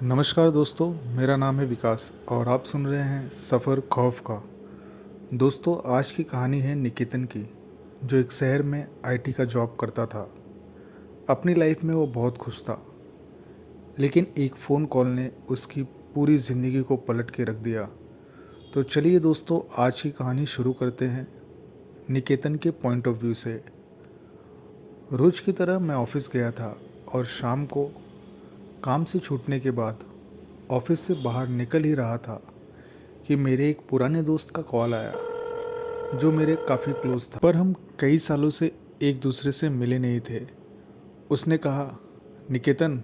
नमस्कार दोस्तों, मेरा नाम है विकास और आप सुन रहे हैं सफ़र खौफ का। दोस्तों, आज की कहानी है निकेतन की, जो एक शहर में आईटी का जॉब करता था। अपनी लाइफ में वो बहुत खुश था, लेकिन एक फ़ोन कॉल ने उसकी पूरी ज़िंदगी को पलट के रख दिया। तो चलिए दोस्तों, आज की कहानी शुरू करते हैं निकेतन के पॉइंट ऑफ व्यू से। रोज़ की तरह मैं ऑफ़िस गया था और शाम को काम से छूटने के बाद ऑफ़िस से बाहर निकल ही रहा था कि मेरे एक पुराने दोस्त का कॉल आया, जो मेरे काफ़ी क्लोज था, पर हम कई सालों से एक दूसरे से मिले नहीं थे। उसने कहा, निकेतन,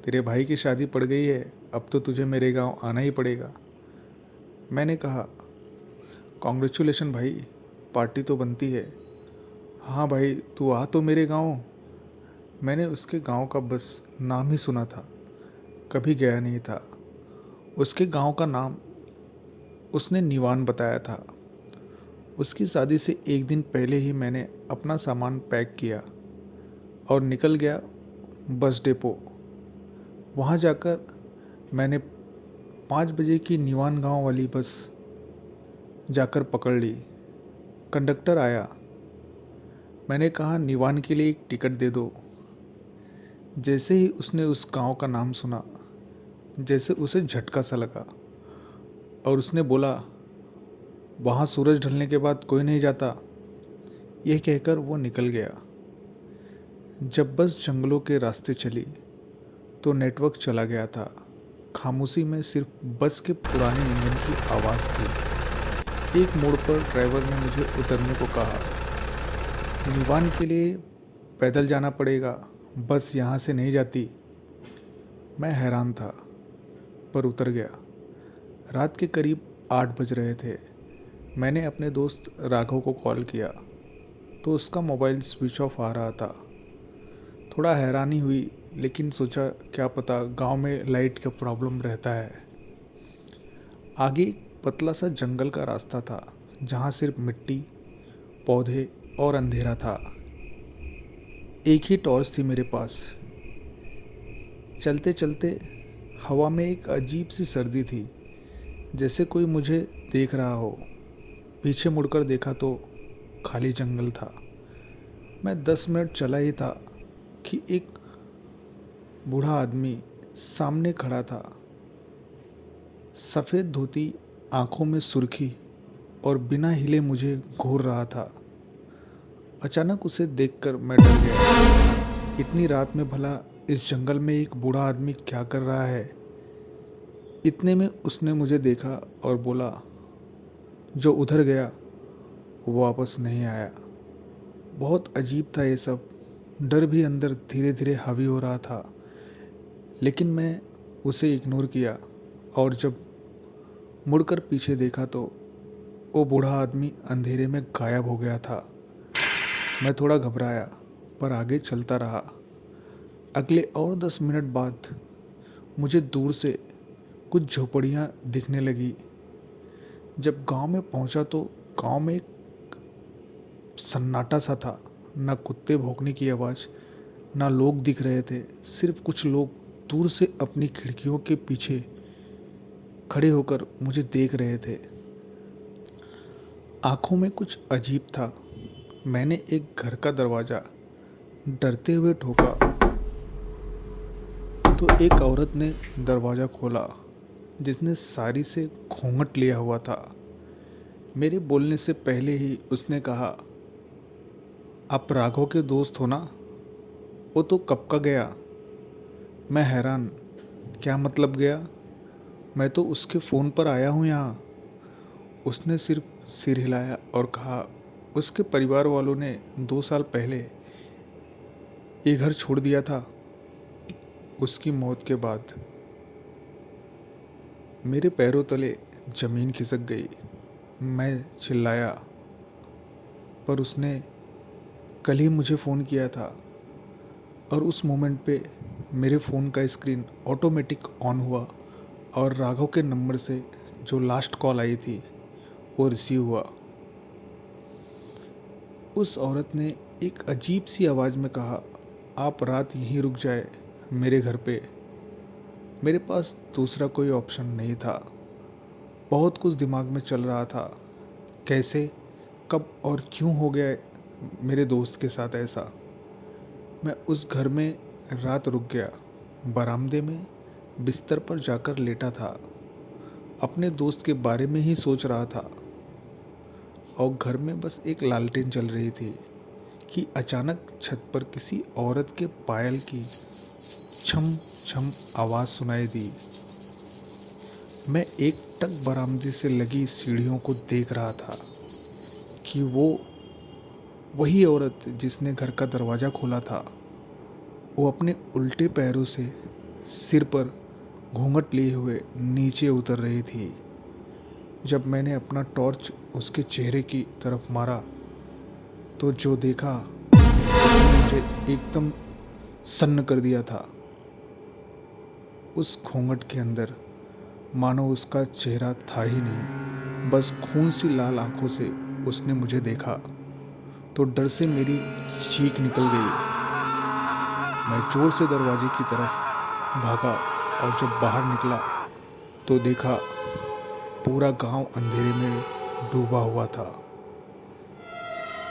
तेरे भाई की शादी पड़ गई है, अब तो तुझे मेरे गांव आना ही पड़ेगा। मैंने कहा, कॉन्ग्रेचुलेशन भाई, पार्टी तो बनती है। हाँ भाई, तू आ तो मेरे गांव। मैंने उसके गांव का बस नाम ही सुना था, कभी गया नहीं था। उसके गांव का नाम उसने निवान बताया था। उसकी शादी से एक दिन पहले ही मैंने अपना सामान पैक किया और निकल गया बस डिपो। वहाँ जाकर मैंने 5 बजे की निवान गांव वाली बस जाकर पकड़ ली। कंडक्टर आया। मैंने कहा, निवान के लिए एक टिकट दे दो। जैसे ही उसने उस गांव का नाम सुना, जैसे उसे झटका सा लगा और उसने बोला, वहाँ सूरज ढलने के बाद कोई नहीं जाता। यह कहकर वो निकल गया। जब बस जंगलों के रास्ते चली तो नेटवर्क चला गया था। खामोशी में सिर्फ बस के पुराने इंजन की आवाज़ थी। एक मोड़ पर ड्राइवर ने मुझे उतरने को कहा। निवान के लिए पैदल जाना पड़ेगा, बस यहाँ से नहीं जाती। मैं हैरान था, पर उतर गया। रात के करीब 8 बज रहे थे। मैंने अपने दोस्त राघव को कॉल किया तो उसका मोबाइल स्विच ऑफ आ रहा था। थोड़ा हैरानी हुई, लेकिन सोचा क्या पता गांव में लाइट का प्रॉब्लम रहता है। आगे एक पतला सा जंगल का रास्ता था, जहाँ सिर्फ मिट्टी, पौधे और अंधेरा था। एक ही टॉर्च थी मेरे पास। चलते चलते हवा में एक अजीब सी सर्दी थी, जैसे कोई मुझे देख रहा हो। पीछे मुड़कर देखा तो खाली जंगल था। मैं 10 मिनट चला ही था कि एक बूढ़ा आदमी सामने खड़ा था। सफ़ेद धोती, आंखों में सुर्खी और बिना हिले मुझे घूर रहा था। अचानक उसे देखकर मैं डर गया। इतनी रात में भला इस जंगल में एक बूढ़ा आदमी क्या कर रहा है। इतने में उसने मुझे देखा और बोला, जो उधर गया वो वापस नहीं आया। बहुत अजीब था ये सब। डर भी अंदर धीरे धीरे हावी हो रहा था, लेकिन मैं उसे इग्नोर किया और जब मुड़कर पीछे देखा तो वो बूढ़ा आदमी अंधेरे में गायब हो गया था। मैं थोड़ा घबराया, पर आगे चलता रहा। अगले और 10 मिनट बाद मुझे दूर से कुछ झोपड़ियाँ दिखने लगी। जब गांव में पहुंचा तो गांव में एक सन्नाटा सा था। ना कुत्ते भौंकने की आवाज़, ना लोग दिख रहे थे। सिर्फ कुछ लोग दूर से अपनी खिड़कियों के पीछे खड़े होकर मुझे देख रहे थे। आंखों में कुछ अजीब था। मैंने एक घर का दरवाज़ा डरते हुए ठोका तो एक औरत ने दरवाज़ा खोला, जिसने साड़ी से घूंघट लिया हुआ था। मेरे बोलने से पहले ही उसने कहा, आप राघव के दोस्त हो ना? वो तो कब का गया? मैं हैरान, क्या मतलब गया? मैं तो उसके फ़ोन पर आया हूँ यहाँ। उसने सिर्फ सिर हिलाया और कहा, उसके परिवार वालों ने 2 साल पहले ये घर छोड़ दिया था, उसकी मौत के बाद। मेरे पैरों तले ज़मीन खिसक गई। मैं चिल्लाया, पर उसने कल ही मुझे फ़ोन किया था। और उस मोमेंट पे मेरे फ़ोन का स्क्रीन ऑटोमेटिक ऑन हुआ और राघव के नंबर से जो लास्ट कॉल आई थी वो रिसीव हुआ। उस औरत ने एक अजीब सी आवाज़ में कहा, आप रात यहीं रुक जाए मेरे घर पे। मेरे पास दूसरा कोई ऑप्शन नहीं था। बहुत कुछ दिमाग में चल रहा था, कैसे, कब और क्यों हो गया मेरे दोस्त के साथ ऐसा। मैं उस घर में रात रुक गया। बरामदे में बिस्तर पर जाकर लेटा था, अपने दोस्त के बारे में ही सोच रहा था। और घर में बस एक लालटेन जल रही थी कि अचानक छत पर किसी औरत के पायल की छम छम आवाज़ सुनाई दी। मैं एकटक बरामदे से लगी सीढ़ियों को देख रहा था कि वो वही औरत जिसने घर का दरवाज़ा खोला था, वो अपने उल्टे पैरों से सिर पर घूंघट लिए हुए नीचे उतर रही थी। जब मैंने अपना टॉर्च उसके चेहरे की तरफ मारा तो जो देखा मुझे एकदम सन्न कर दिया था। उस घूंघट के अंदर मानो उसका चेहरा था ही नहीं, बस खून सी लाल आंखों से उसने मुझे देखा तो डर से मेरी चीख निकल गई। मैं जोर से दरवाजे की तरफ भागा और जब बाहर निकला तो देखा पूरा गांव अंधेरे में डूबा हुआ था।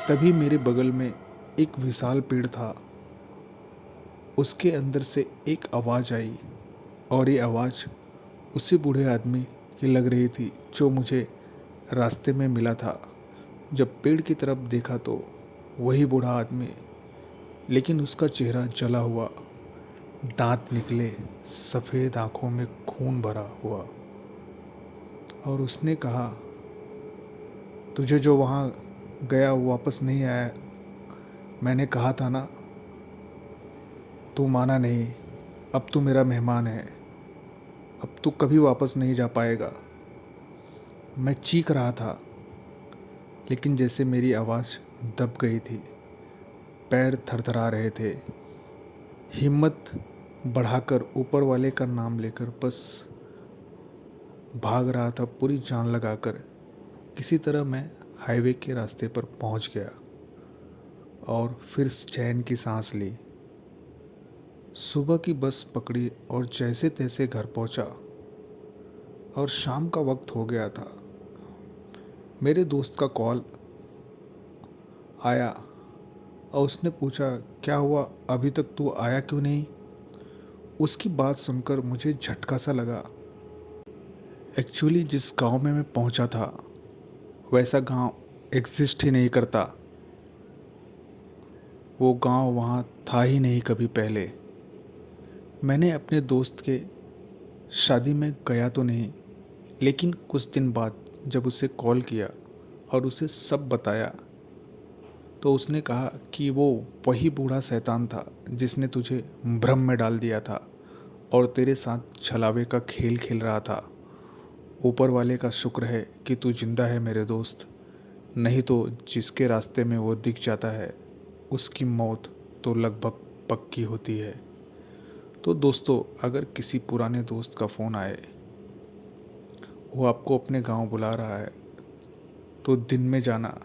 तभी मेरे बगल में एक विशाल पेड़ था, उसके अंदर से एक आवाज़ आई और ये आवाज़ उसी बूढ़े आदमी की लग रही थी जो मुझे रास्ते में मिला था। जब पेड़ की तरफ देखा तो वही बूढ़ा आदमी, लेकिन उसका चेहरा जला हुआ, दांत निकले, सफ़ेद आंखों में खून भरा हुआ। और उसने कहा, तुझे जो वहाँ गया वो वापस नहीं आया, मैंने कहा था ना। तू माना नहीं, अब तू मेरा मेहमान है, अब तू कभी वापस नहीं जा पाएगा। मैं चीख रहा था, लेकिन जैसे मेरी आवाज़ दब गई थी, पैर थरथरा रहे थे। हिम्मत बढ़ाकर ऊपर वाले का नाम लेकर बस भाग रहा था पूरी जान लगाकर। किसी तरह मैं हाईवे के रास्ते पर पहुंच गया और फिर चैन की सांस ली। सुबह की बस पकड़ी और जैसे तैसे घर पहुंचा और शाम का वक्त हो गया था। मेरे दोस्त का कॉल आया और उसने पूछा, क्या हुआ, अभी तक तू आया क्यों नहीं। उसकी बात सुनकर मुझे झटका सा लगा। एक्चुअली जिस गांव में मैं पहुंचा था वैसा गांव एग्जिस्ट ही नहीं करता। वो गांव वहाँ था ही नहीं कभी पहले। मैंने अपने दोस्त के शादी में गया तो नहीं, लेकिन कुछ दिन बाद जब उसे कॉल किया और उसे सब बताया तो उसने कहा कि वो वही बूढ़ा शैतान था जिसने तुझे भ्रम में डाल दिया था और तेरे साथ छलावे का खेल खेल रहा था। ऊपर वाले का शुक्र है कि तू जिंदा है मेरे दोस्त, नहीं तो जिसके रास्ते में वो दिख जाता है उसकी मौत तो लगभग पक्की होती है। तो दोस्तों, अगर किसी पुराने दोस्त का फ़ोन आए, वो आपको अपने गांव बुला रहा है, तो दिन में जाना,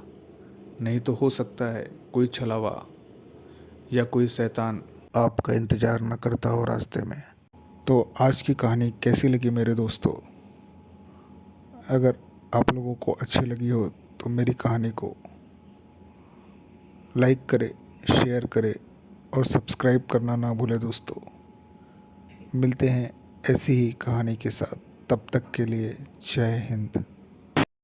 नहीं तो हो सकता है कोई छलावा या कोई शैतान आपका इंतज़ार न करता हो रास्ते में। तो आज की कहानी कैसी लगी मेरे दोस्तों? अगर आप लोगों को अच्छी लगी हो तो मेरी कहानी को लाइक करें, शेयर करें और सब्सक्राइब करना ना भूलें दोस्तों। मिलते हैं ऐसी ही कहानी के साथ, तब तक के लिए जय हिंद।